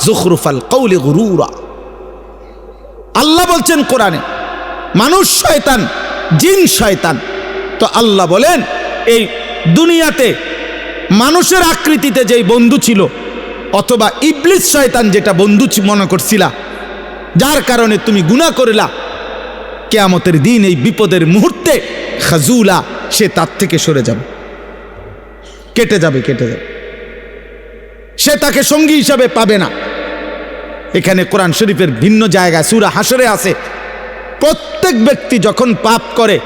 যুখরুফাল কওলি গুরুরা। আল্লাহ বলছেন কোরআনে মানুষ শয়তান, জিন শয়তান। তো আল্লাহ বলেন এই দুনিয়াতে মানুষের আকৃতিতে যেই বন্ধু ছিল, অথবা ইবলিস শয়তান যেটা বন্ধু মনে করছিলা, যার কারণে তুমি গুনাহ করলা, কিয়ামতের দিন এই বিপদের মুহূর্তে খাজুলা, সে তার থেকে সরে যাবে, কেটে যাবে, সে তাকে সঙ্গী হিসাবে পাবে না। এখানে কোরআন শরীফের ভিন্ন জায়গায় সূরা হাশরে আছে, প্রত্যেক ব্যক্তি যখন পাপ করে,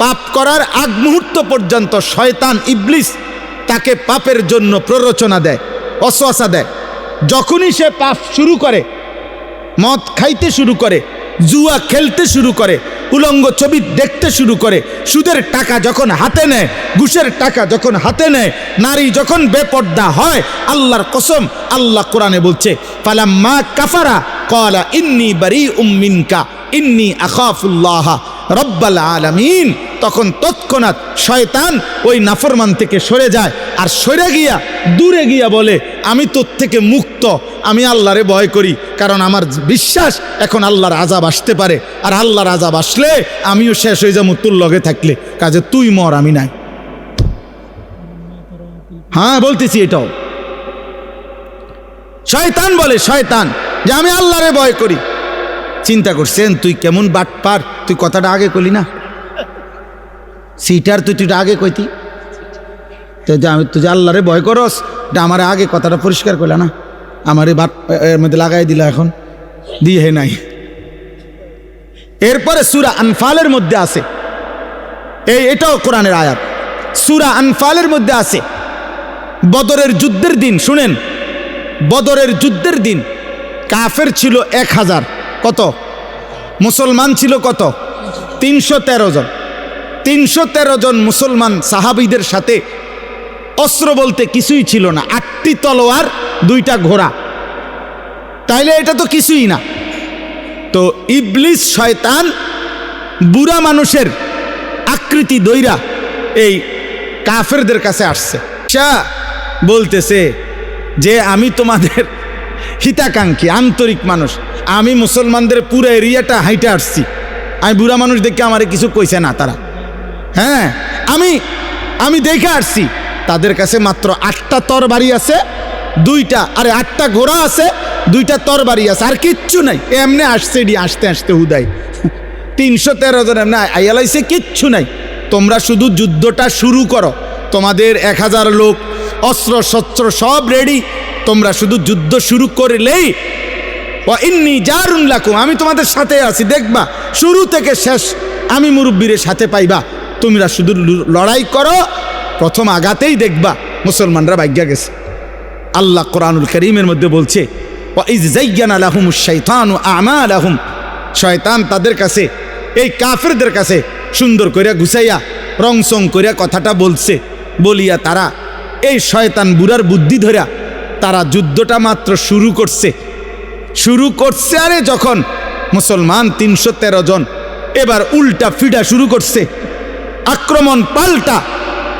পাপ করার আগ মুহূর্ত পর্যন্ত শয়তান ইবলিস তাকে পাপের জন্য প্ররোচনা দেয়, ওয়াসওয়াসা দেয়। যখনই সে পাপ শুরু করে, মদ খাইতে শুরু করে, জুয়া খেলতে শুরু করে, উলঙ্গ ছবি দেখতে শুরু করে, সুদের টাকা যখন হাতে নেয়, ঘুষের টাকা যখন হাতে নেয়, নারী যখন বেপর্দা হয়, আল্লাহর কসম, আল্লাহ কোরআনে বলছে ফালাম্মা কাফারা ক্বালা ইন্নী বারীউম মিনকা ইন্নী আখাফুল্লাহ রব্বাল আলামিন। তখন তৎক্ষণাৎ শয়তান ওই নাফরমান থেকে সরে যায়, আর সরে গিয়া দূরে গিয়া বলে আমি তোর থেকে মুক্ত, আমি আল্লাহরে ভয় করি, কারণ আমার বিশ্বাস এখন আল্লাহর আযাব আসতে পারে, আর আল্লাহর আযাব আসলে আমিও শেষ হয়ে যাবো তোর লগে থাকলে, কাজে তুই মর, আমি নাই। হ্যাঁ বলতেছি, এটাও শয়তান বলে, শয়তান যে আমি আল্লাহরে ভয় করি। চিন্তা করছেন তুই কেমন বাটপার, তুই কথাটা আগে কইলি না, সিটার তুই আগে কইতি, তো যে আমি তুই যে আল্লাহরে ভয় করস, এটা আমার আগে কথাটা পরিষ্কার করলে না, আমার এই বাট এর মধ্যে লাগাই দিলা, এখন দিয়ে হে নাই। এরপরে সূরা আনফালের মধ্যে আছে, এটাও কোরআনের আয়াত, সূরা আনফালের মধ্যে আছে বদরের যুদ্ধের দিন। শুনেন, বদরের যুদ্ধের দিন কাফের ছিল 1000, কত? মুসলমান ছিল কত? 313 জন। 313 জন মুসলমান সাহাবীদের সাথে অস্ত্র বলতে কিছুই ছিল না, 8টি তলোয়ার, 2টা ঘোড়া, তাইলে এটা তো কিছুই না। তো ইবলিস শয়তান বুড়া মানুষের আকৃতি দইরা এই কাফেরদের কাছে আসছে, বলতেছে যে আমি তোমাদের হিতাকাঙ্ক্ষী, আন্তরিক মানুষ, আমি মুসলমানদের পুরো এরিয়াটা হাইটে আসছি, আমি বুড়া মানুষ দেখে আমারে কিছু কইছে না তারা। হ্যাঁ, আমি দেখে আসছি, তাদের কাছে মাত্র 8টা তরবারি আছে, 2টা, আরে 8টা ঘোড়া আছে, 2টা তরবারি আছে, আর কিচ্ছু নাই। এমনি আসছে, আসতে আসতে হুদাই 313 জন এমনি আইয়ালাইছে, কিচ্ছু নাই। তোমরা শুধু যুদ্ধটা শুরু করো, তোমাদের 1000 লোক, অস্ত্র শস্ত্র সব রেডি, তোমরা শুধু যুদ্ধ শুরু করলেই ওয়া ইন্নী জারুন লাকুম, আমি তোমাদের সাথে আছি, দেখবা শুরু থেকে শেষ আমি মুরব্বীর সাথে পাইবা, তোমরা শুধু লড়াই করো, প্রথম আঘাতেই দেখবা মুসলমানরা ভাগ্যা গেছে। আল্লাহ কোরআনুল কারীমের মধ্যে বলছে ওয়া ইয যায়্যানা লাহুমুশ শাইতানু আমালাহুম, শয়তান তাদের কাছে, এই কাফেরদের কাছে সুন্দর কইরা গুছাইয়া রংসং কইরা কথাটা বলছে, বলিয়া তারা এই শয়তান বুড়ার বুদ্ধি ধরা তারা যুদ্ধটা মাত্র শুরু করছে। আরে যখন মুসলমান 313 জন এবার উল্টা ফিডা শুরু করছে, আক্রমণ পাল্টা,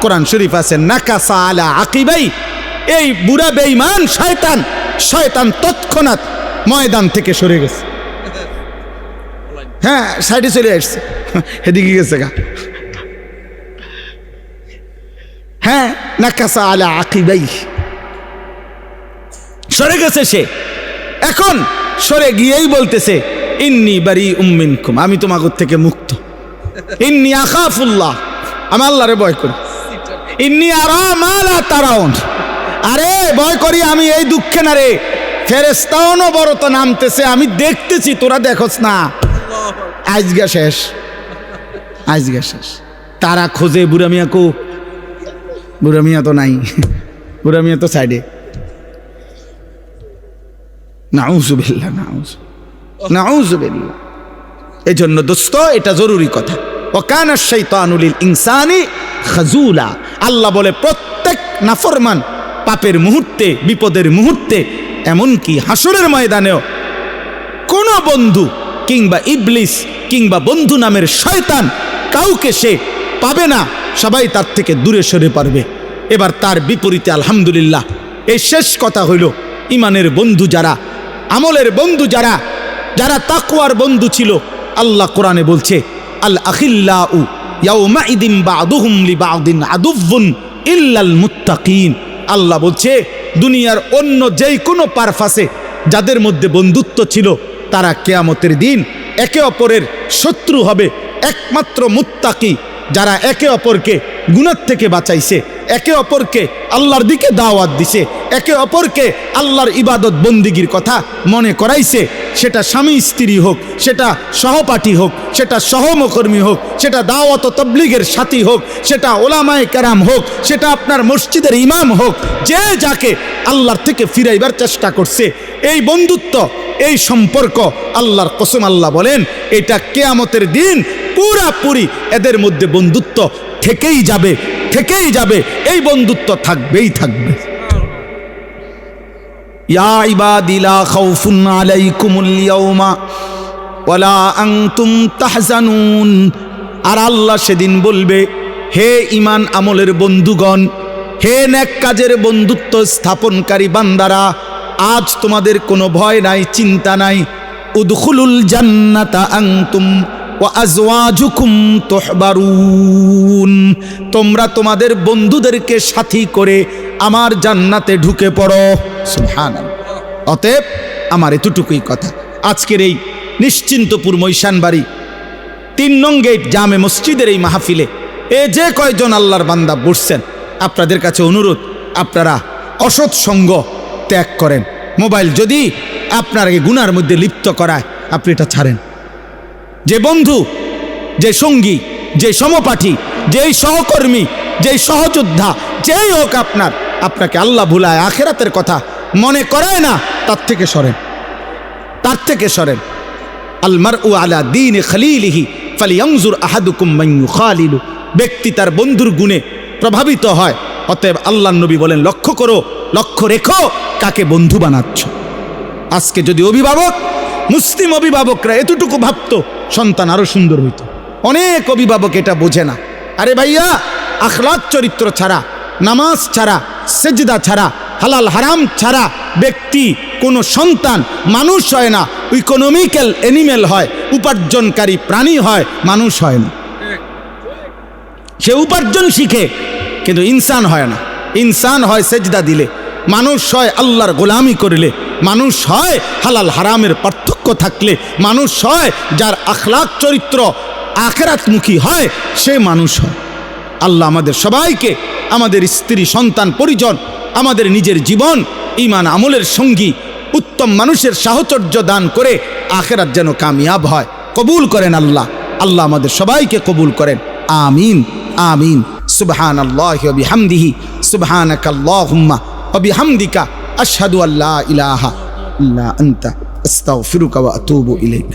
কোরআন শরীফ আছে নাকাসা আলা আকিবাই, এই বুড়া বেঈমান শয়তান তৎক্ষণাৎ ময়দান থেকে সরে গেছে। হ্যাঁ, সাইডে চলে আসছে, এদিকে গেছে গা, হ্যাঁ, নাকাসা আলা আকিবাই, সরে গেছে সে। এখন সরে গিয়েই বলতেছে ইন্নী বারিউম মিনকুম, আমি তোমাগো থেকে মুক্ত। ইন্নী আখাফুল্লাহ, আমি আল্লাহরে ভয় করি। ইন্নী আরা মা লা তারাউন, আরে ভয় করি আমি এই দুঃখে না রে, ফেরেশতা অনবরত নামতেছে, আমি দেখতেছি, তোরা দেখোস না। আজগা শেষ, আজগা শেষ। তারা খোঁজে বুড়া মিয়া কো, বুড়া মিয়া তো নাই, বুড়া মিয়া তো সাইডে। নাউযুবিল্লাহ, নাউযুবিল্লাহ। এই জন্য দোস্ত, এটা জরুরি কথা। ওয়াকানা শাইতানু লিল ইনসানি খাজুলা, আল্লাহ বলে প্রত্যেক নাফরমান পাপের মুহূর্তে, বিপদের মুহূর্তে, এমনকি হাসরের ময়দানেও কোন বন্ধু কিংবা ইবলিস কিংবা বন্ধু নামের শয়তান কাউকে সে পাবে না, সবাই তার থেকে দূরে সরে পারবে। এবার তার বিপরীতে আলহামদুলিল্লাহ, এই শেষ কথা হইল, ইমানের বন্ধু যারা, আমলের বন্ধু যারা, যারা তাকওয়ার বন্ধু ছিল, আল্লাহ কোরআনে বলছে আল আখিল্লাউ ইয়াউমাইদিন বা'দুহুম লিবা'দিন আদুউন ইল্লাল মুত্তাকিন। আল্লাহ বলছে দুনিয়ার অন্য যেই কোনো পারফাসে যাদের মধ্যে বন্ধুত্ব ছিল, তারা কিয়ামতের দিন একে অপরের শত্রু হবে একমাত্র মুত্তাকি, যারা একে অপরকে গুনাহ থেকে বাঁচাইছে, একে অপরকে আল্লাহর দিকে দাওয়াত দিছে, একে অপরকে আল্লাহর ইবাদত বন্দিগির কথা মনে করাইছে। সেটা স্বামী স্ত্রী হোক, সেটা সহপাঠী হোক, সেটা সহমকর্মী হোক, সেটা দাওয়াত ও তাবলীগের সাথী হোক, সেটা ওলামায়ে কেরাম হোক, সেটা আপনার মসজিদের ইমাম হোক, যে যাকে আল্লাহর থেকে ফিরাইবার চেষ্টা করছে, এই বন্ধুত্ব, এই সম্পর্ক, আল্লাহর কসম আল্লাহ বলেন এটা কিয়ামতের দিন পুরাপুরি এদের মধ্যে বন্ধুত্ব থেকেই যাবে, থেকেই যাবে, এই বন্ধুত্ব থাকবেই থাকবে। ইয়া ইবাদি লা খাউফুন আলাইকুমুল ইয়াউমা ওয়ালা আনতুম তাহজানুন। আর আল্লাহ সেদিন বলবে, হে ঈমান আমলের বন্ধুগণ, হে নেক কাজের বন্ধুত্ব স্থাপনকারী বান্দারা, আজ তোমাদের কোনো ভয় নাই, চিন্তা নাই। উদখুলুল জান্নাতা আনতুম ওয়া আজওয়াজুকুম তুহবারুন, তোমরা তোমাদের বন্ধুদেরকে সাথী করে আমার জান্নাতে ঢুকে পড়ো। সুবহানাল্লাহ। অতএব আমার এতটুকুই কথা। আজকের এই নিশ্চিন্তপুর মৈশানবাড়ি ৩ নং গেট জামে মসজিদের এই মাহফিলে যে কয়জন আল্লাহর বান্দা বসছেন, আপনাদের কাছে অনুরোধ, আপনারা অসৎ সঙ্গ ত্যাগ করেন। মোবাইল যদি আপনার গুনার মধ্যে লিপ্ত করায়, আপনি এটা ছাড়েন। যে বন্ধু, যে সঙ্গী, যে সমপাঠী, যেই সহকর্মী, যেই সহযোদ্ধা, যেই হোক আপনাকে আল্লাহ ভুলায় আখিরাতের কথা মনে করায় না, তার থেকে সরেন, তার থেকে সরেন। আল মারউ আলা দীনি খলিলিহি ফালিয়ানজুর আহাদুকুম মান ইউখালিলু, ব্যক্তি তার বন্ধুর গুণে প্রভাবিত হয়। অতএব আল্লাহর নবী বলেন, লক্ষ্য করো, লক্ষ্য রেখো কাকে বন্ধু বানাচ্ছ। আজকে যদি অভিভাবক, মুসলিম অভিভাবকরা এতটুকু ভাবতো, সন্তান আরো সুন্দর হইত। অনেক অভিভাবক এটা বোঝে না। আরে ভাইয়া, আখলাক চরিত্র ছাড়া, নামাজ ছাড়া, সেজদা ছাড়া, হালাল হারাম ছাড়া ব্যক্তি, কোনো সন্তান মানুষ হয় না। ইকোনমিক্যাল অ্যানিমেল হয়, উপার্জনকারী প্রাণী হয়, মানুষ হয় না। সে উপার্জন শিখে, কিন্তু ইনসান হয় না। ইনসান হয় সেজদা দিলে, মানুষ হয় আল্লাহর গোলামি করলে, মানুষ হয় হালাল হারামের পার্থক্য থাকলে, মানুষ হয় যার আখলাক চরিত্র আখিরাতমুখী হয়, সে মানুষ হয়। আল্লাহ আমাদের সবাইকে, আমাদের স্ত্রী, সন্তান, পরিজন, আমাদের নিজের জীবন ঈমান আমলের সঙ্গী উত্তম মানুষের সাহচর্য দান করে আখিরাত যেন কামিয়াব হয়, কবুল করেন আল্লাহ। আল্লাহ আমাদের সবাইকে কবুল করেন, আমিন আমিন। সুবহানাল্লাহি ওয়া বিহামদিহি, সুবহানাকাল্লাহুম্মা ওয়া বিহামদিকা, আশহাদু আল্লা ইলাহা ইল্লা আনতা, আস্তাগফিরুকা ওয়া আতুবু ইলাইক।